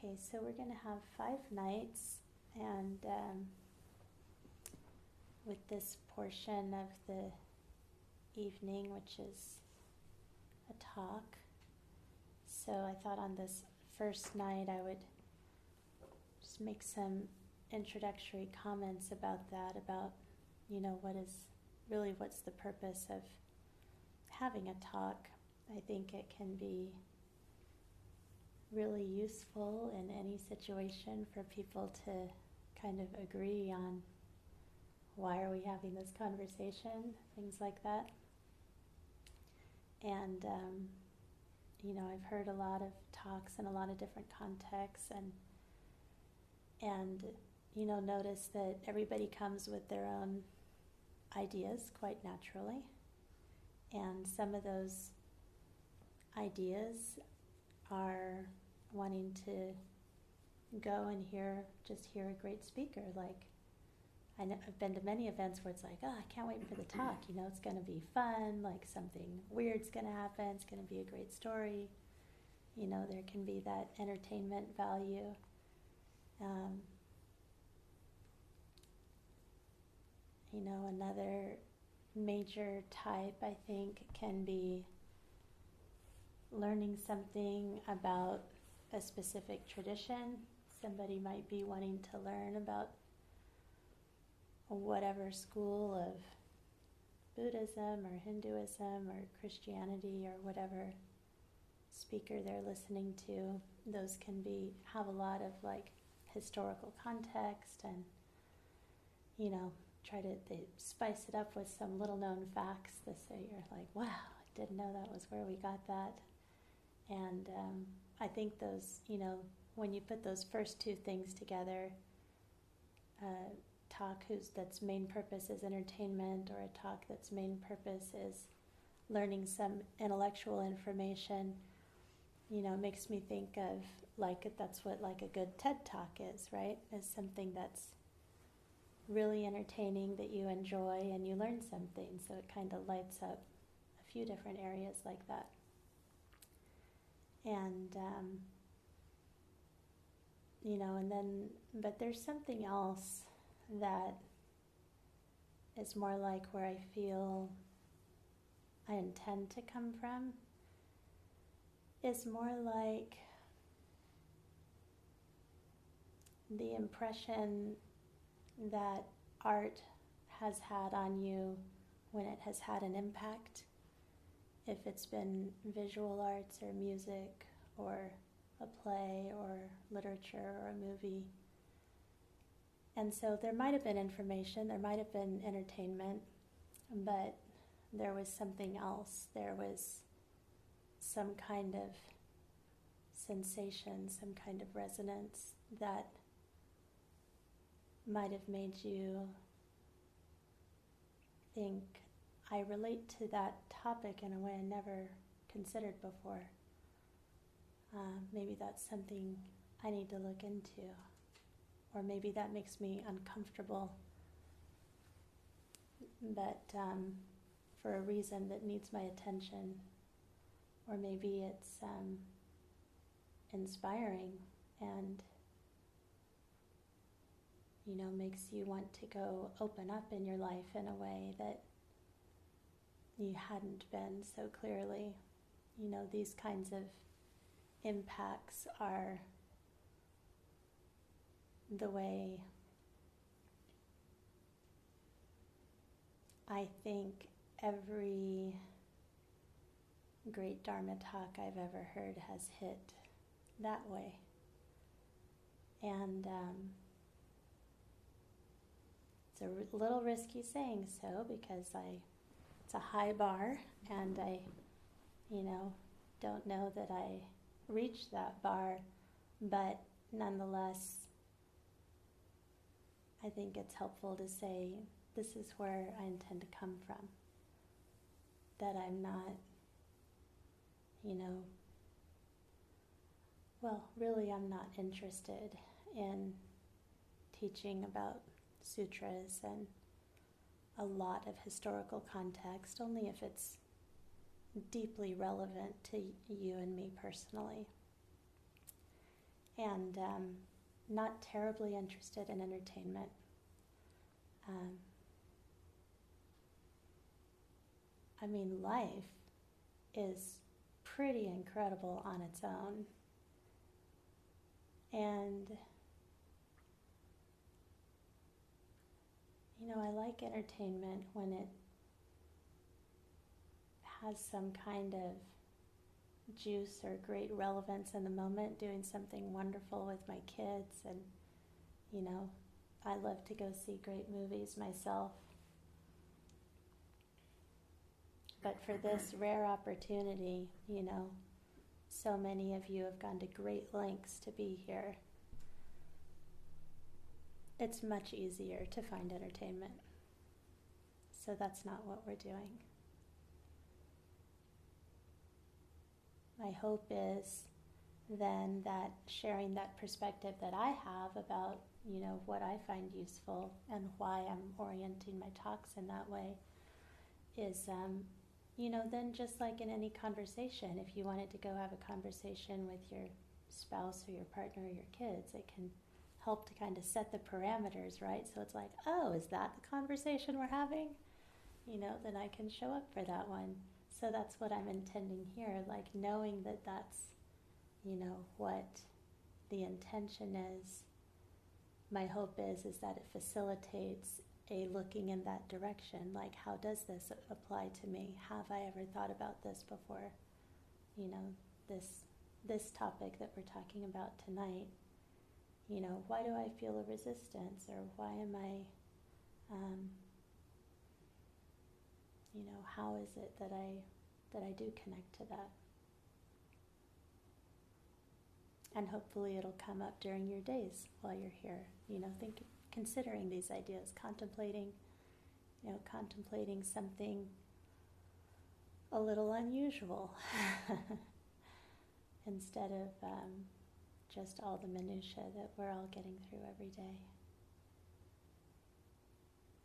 Okay, so we're going to have 5 nights, and with this portion of the evening, which is a talk. So I thought on this first night I would just make some introductory comments about that, about, what's the purpose of having a talk. I think it can be really useful in any situation for people to kind of agree on why are we having this conversation, things like that. And, I've heard a lot of talks in a lot of different contexts, and notice that everybody comes with their own ideas quite naturally. And some of those ideas are wanting to go and hear a great speaker. Like, I've been to many events where it's like, oh, I can't wait for the talk. It's going to be fun. Like, something weird's going to happen. It's going to be a great story. There can be that entertainment value. Another major type, I think, can be learning something about a specific tradition. Somebody might be wanting to learn about whatever school of Buddhism or Hinduism or Christianity or whatever speaker they're listening to. Those can have a lot of like historical context, and they spice it up with some little known facts that say you're like, wow, I didn't know that was where we got that. And I think those, when you put those first two things together, talk that's main purpose is entertainment, or a talk that's main purpose is learning some intellectual information, makes me think of that's what a good TED Talk is, right? Is something that's really entertaining, that you enjoy and you learn something. So it kind of lights up a few different areas like that. And, but there's something else that is more like where I feel I intend to come from, is more like the impression that art has had on you when it has had an impact, if it's been visual arts or music or a play or literature or a movie. And so there might have been information, there might have been entertainment, but there was something else. There was some kind of sensation, some kind of resonance that might have made you think, I relate to that topic in a way I never considered before. Maybe that's something I need to look into. Or maybe that makes me uncomfortable, but for a reason that needs my attention. Or maybe it's inspiring and makes you want to go open up in your life in a way that you hadn't been so clearly. These kinds of impacts are the way I think every great Dharma talk I've ever heard has hit that way. And it's a little risky saying so, because it's a high bar, and I, don't know that I reached that bar, but nonetheless, I think it's helpful to say, this is where I intend to come from. That I'm not, really I'm not interested in teaching about sutras and a lot of historical context, only if it's deeply relevant to you and me personally. and not terribly interested in entertainment. I mean, life is pretty incredible on its own. And, you know, I like entertainment when it has some kind of juice or great relevance in the moment, doing something wonderful with my kids. And, you know, I love to go see great movies myself. But for this rare opportunity, you know, so many of you have gone to great lengths to be here. It's much easier to find entertainment. So that's not what we're doing. My hope is then that sharing that perspective that I have about, you know, what I find useful and why I'm orienting my talks in that way is, you know, then just like in any conversation, if you wanted to go have a conversation with your spouse or your partner or your kids, it can help to kind of set the parameters, right? So it's like, oh, is that the conversation we're having? You know, then I can show up for that one. So that's what I'm intending here, like knowing that that's, you know, what the intention is. My hope is that it facilitates a looking in that direction, like how does this apply to me? Have I ever thought about this before? You know, this topic that we're talking about tonight, you know, why do I feel a resistance, or why am I, you know, how is it that I do connect to that? And hopefully it'll come up during your days while you're here, you know, considering these ideas, contemplating something a little unusual instead of just all the minutiae that we're all getting through every day.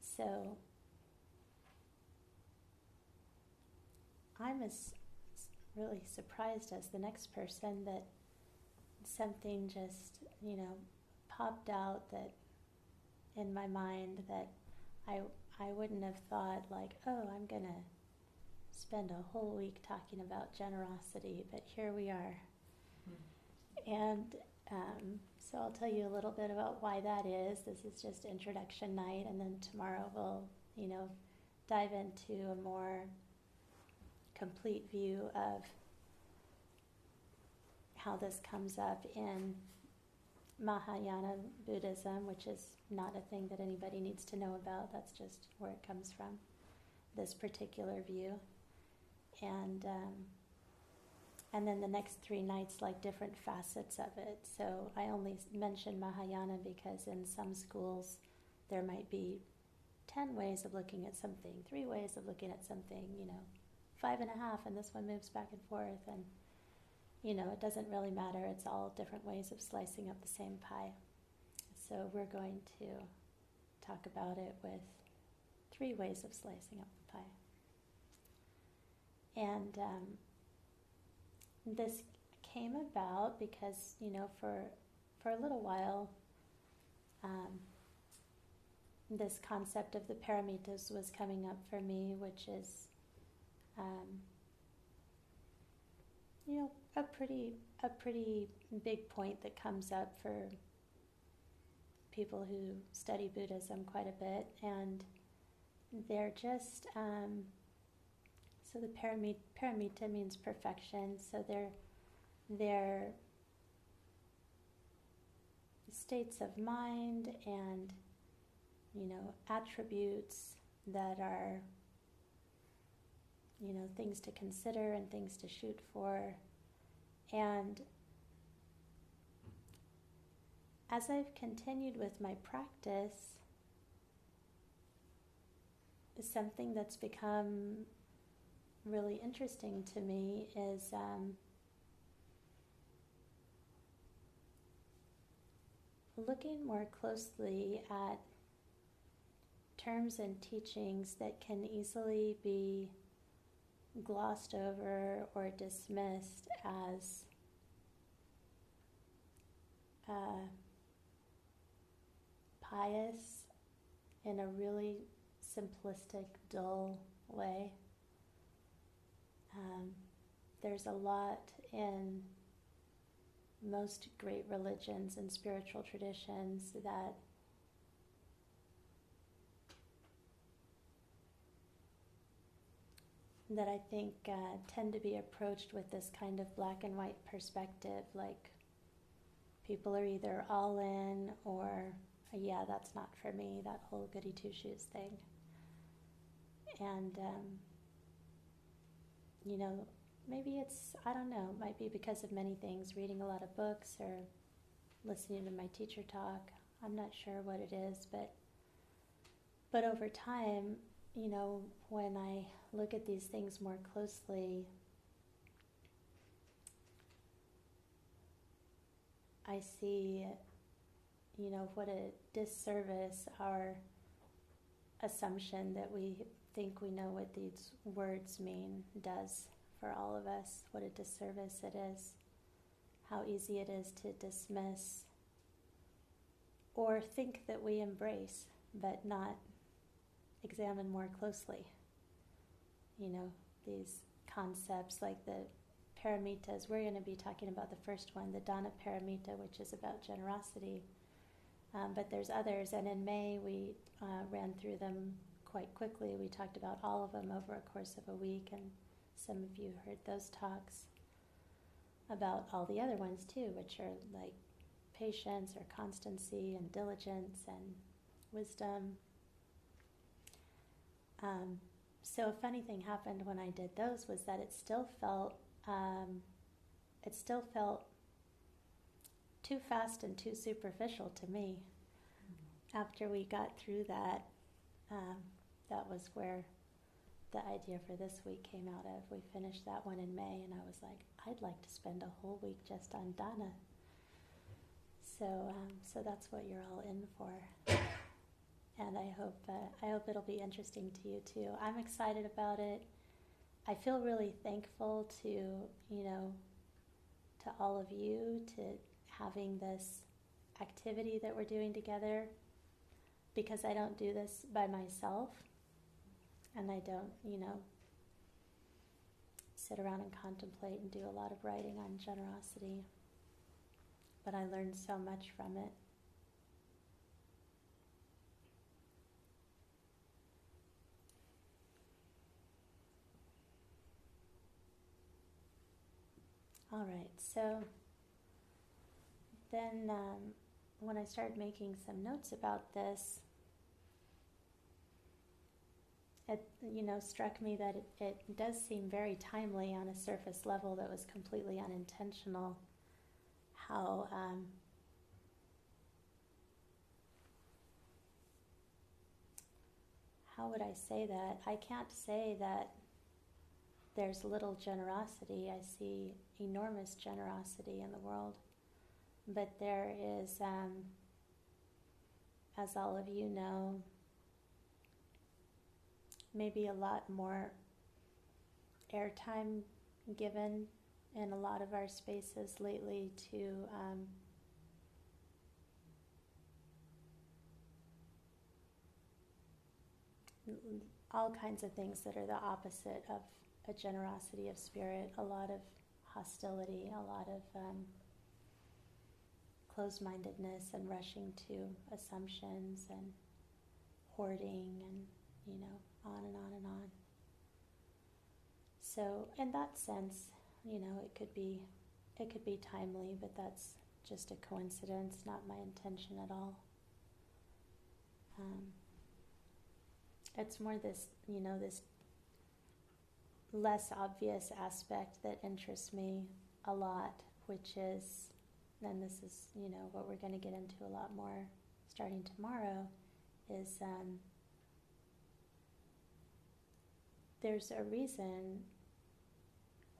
So I'm as really surprised as the next person that something just, you know, popped out that in my mind that I wouldn't have thought, like, oh, I'm going to spend a whole week talking about generosity, but here we are. And so I'll tell you a little bit about why that is. This is just introduction night, and then tomorrow we'll, you know, dive into a more complete view of how this comes up in Mahayana Buddhism, which is not a thing that anybody needs to know about. That's just where it comes from, this particular view. And then the next 3 nights, like different facets of it. So I only mention Mahayana because in some schools there might be 10 ways of looking at something, 3 ways of looking at something, you know, 5.5, and this one moves back and forth, and you know, it doesn't really matter. It's all different ways of slicing up the same pie. So we're going to talk about it with 3 ways of slicing up the pie. And this came about because, you know, for a little while, this concept of the paramitas was coming up for me, which is, you know, a pretty big point that comes up for people who study Buddhism quite a bit, and they're just so the paramita means perfection. So they're states of mind and, you know, attributes that are, you know, things to consider and things to shoot for. And as I've continued with my practice, something that's become really interesting to me is looking more closely at terms and teachings that can easily be glossed over or dismissed as pious in a really simplistic, dull way. There's a lot in most great religions and spiritual traditions that I think tend to be approached with this kind of black and white perspective, like people are either all in or, yeah, that's not for me, that whole goody two-shoes thing. And, maybe it's, I don't know, it might be because of many things, reading a lot of books or listening to my teacher talk. I'm not sure what it is, but over time, when I look at these things more closely, I see, what a disservice our assumption that we think we know what these words mean does for all of us, what a disservice it is, how easy it is to dismiss or think that we embrace, but not examine more closely. These concepts like the paramitas. We're going to be talking about the first one, the Dana Paramita, which is about generosity. But there's others, and in May we ran through them quite quickly. We talked about all of them over a course of a week, and some of you heard those talks about all the other ones too, which are like patience or constancy and diligence and wisdom. So a funny thing happened when I did those was that it still felt too fast and too superficial to me. After we got through that, that was where the idea for this week came out of. We finished that one in May, and I was like, I'd like to spend a whole week just on Dana. So that's what you're all in for. And I hope it'll be interesting to you too. I'm excited about it. I feel really thankful to all of you, to having this activity that we're doing together, because I don't do this by myself, and I don't, sit around and contemplate and do a lot of writing on generosity. But I learned so much from it. All right, so then when I started making some notes about this, it struck me that it does seem very timely on a surface level that was completely unintentional, how would I say that? I can't say that there's little generosity. I see enormous generosity in the world. But there is, as all of you know, maybe a lot more airtime given in a lot of our spaces lately to all kinds of things that are the opposite of a generosity of spirit, a lot of hostility, a lot of closed-mindedness and rushing to assumptions and hoarding and, on and on and on. So in that sense, it could be timely, but that's just a coincidence, not my intention at all. It's more this, this less obvious aspect that interests me a lot, which is, and this is, what we're going to get into a lot more starting tomorrow, is there's a reason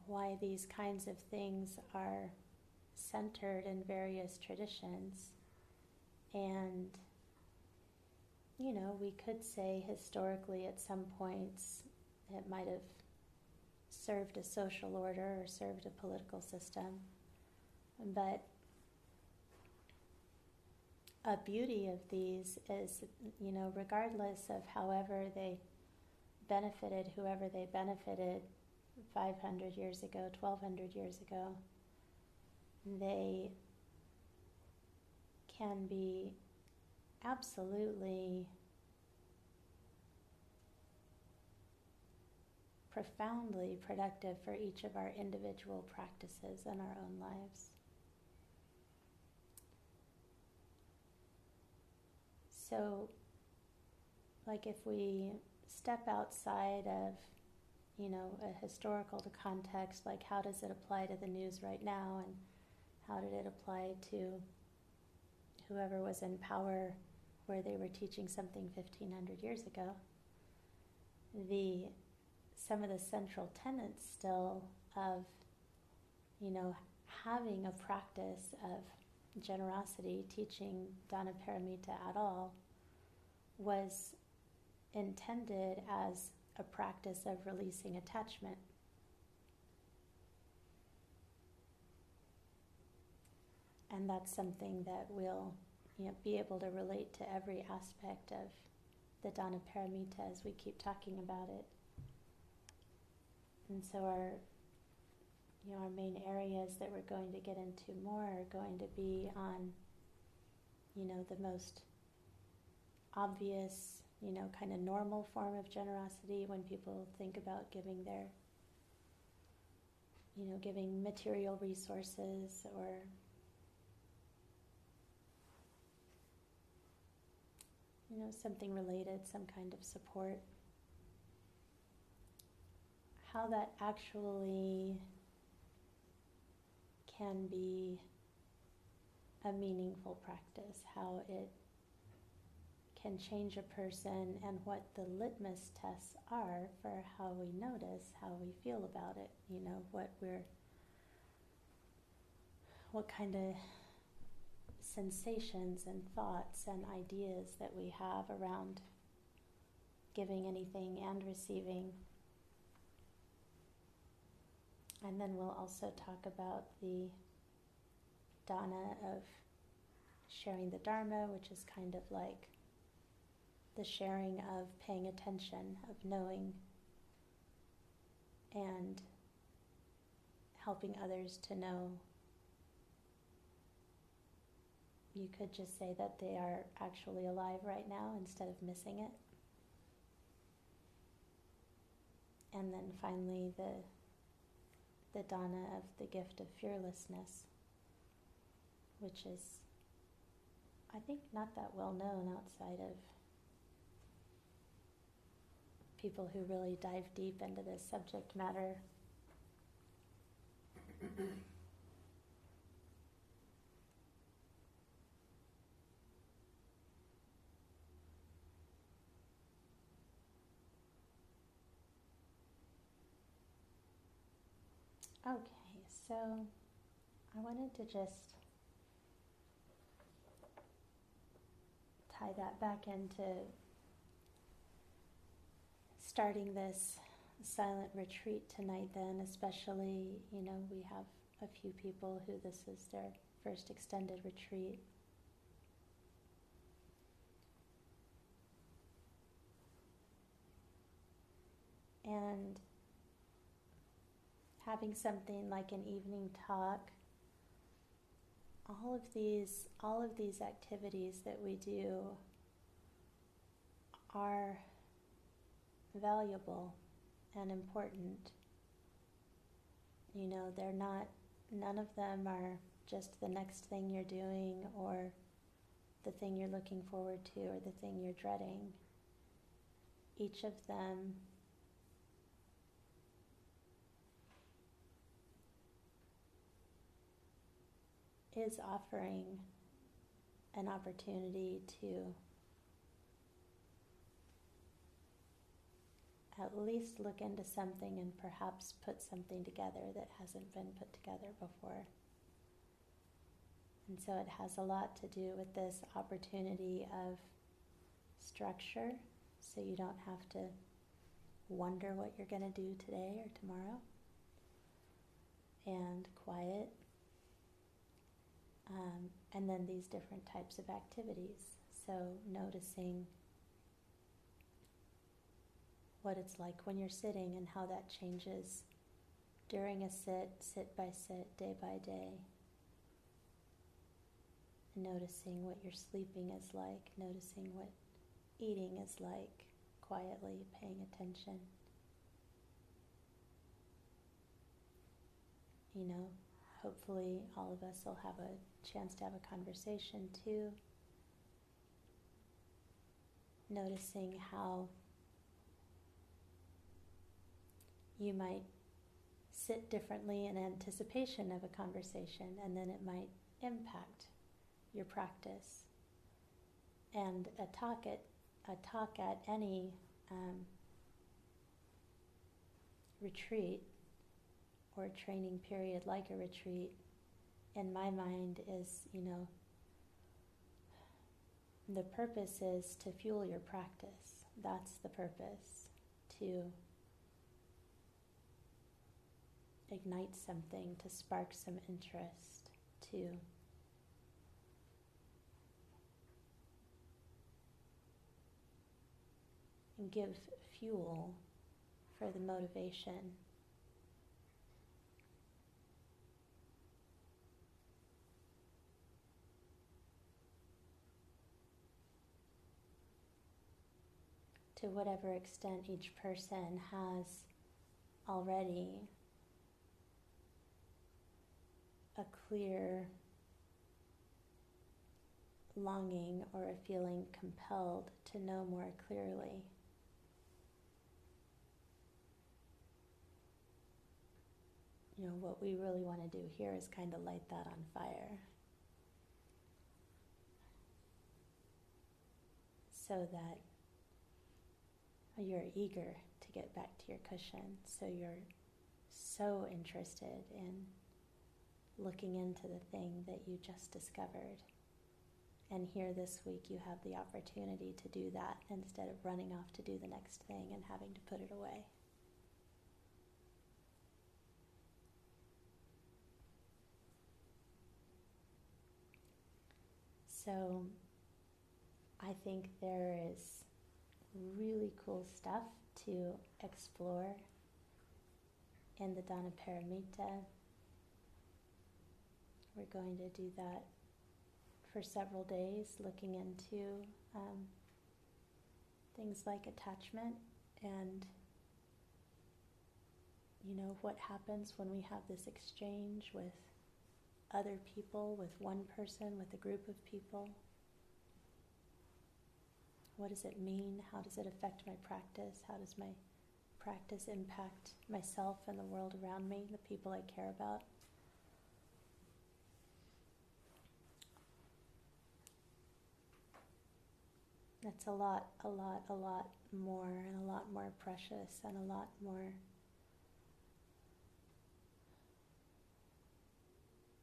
why these kinds of things are centered in various traditions. And, we could say historically at some points it might have served a social order or served a political system. But a beauty of these is, regardless of however they benefited whoever they benefited 500 years ago, 1200 years ago, they can be absolutely profoundly productive for each of our individual practices in our own lives. So, like if we step outside of, a historical context, like how does it apply to the news right now, and how did it apply to whoever was in power where they were teaching something 1500 years ago, some of the central tenets still of, having a practice of generosity, teaching dana paramita at all, was intended as a practice of releasing attachment. And that's something that we'll be able to relate to every aspect of the dana paramita as we keep talking about it. And so our main areas that we're going to get into more are going to be on, the most obvious, kind of normal form of generosity when people think about giving their, giving material resources or something related, some kind of support. How that actually can be a meaningful practice, how it can change a person, and what the litmus tests are for how we notice, how we feel about it, what kind of sensations and thoughts and ideas that we have around giving anything and receiving. And then we'll also talk about the dana of sharing the Dharma, which is kind of like the sharing of paying attention, of knowing, and helping others to know. You could just say that they are actually alive right now instead of missing it. And then finally the dana of the gift of fearlessness, which is, I think, not that well known outside of people who really dive deep into this subject matter. Okay, so I wanted to just tie that back into starting this silent retreat tonight then, especially, we have a few people who this is their first extended retreat. And having something like an evening talk, all of these activities that we do are valuable and important. They're not, none of them are just the next thing you're doing or the thing you're looking forward to or the thing you're dreading. Each of them is offering an opportunity to at least look into something and perhaps put something together that hasn't been put together before. And so it has a lot to do with this opportunity of structure, so you don't have to wonder what you're going to do today or tomorrow, and quiet, And then these different types of activities. So noticing what it's like when you're sitting and how that changes during a sit, sit by sit, day by day. Noticing what your sleeping is like, noticing what eating is like, quietly paying attention. You know, hopefully all of us will have a chance to have a conversation too. Noticing how you might sit differently in anticipation of a conversation, and then it might impact your practice. And a talk at any retreat or training period like a retreat, in my mind is, the purpose is to fuel your practice. That's the purpose, to ignite something, to spark some interest, to give fuel for the motivation. To whatever extent each person has already a clear longing or a feeling compelled to know more clearly. What we really want to do here is kind of light that on fire, so that you're eager to get back to your cushion, so you're so interested in looking into the thing that you just discovered. And here this week you have the opportunity to do that instead of running off to do the next thing and having to put it away. So I think there is really cool stuff to explore in the Dana Paramita. We're going to do that for several days, looking into things like attachment and what happens when we have this exchange with other people, with one person, with a group of people. What does it mean? How does it affect my practice? How does my practice impact myself and the world around me, the people I care about? That's a lot more, and a lot more precious, and a lot more.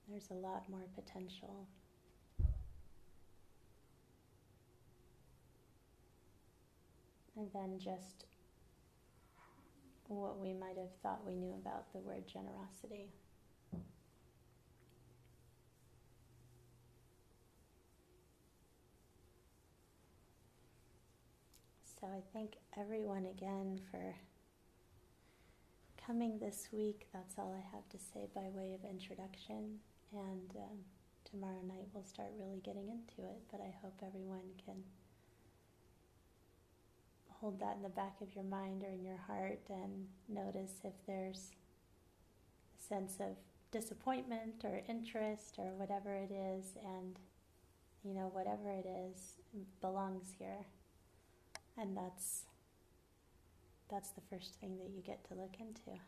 There's a lot more potential. And then just what we might have thought we knew about the word generosity. So I thank everyone again for coming this week. That's all I have to say by way of introduction. And tomorrow night we'll start really getting into it. But I hope everyone can hold that in the back of your mind or in your heart, and notice if there's a sense of disappointment or interest or whatever it is, and whatever it is belongs here, and that's the first thing that you get to look into.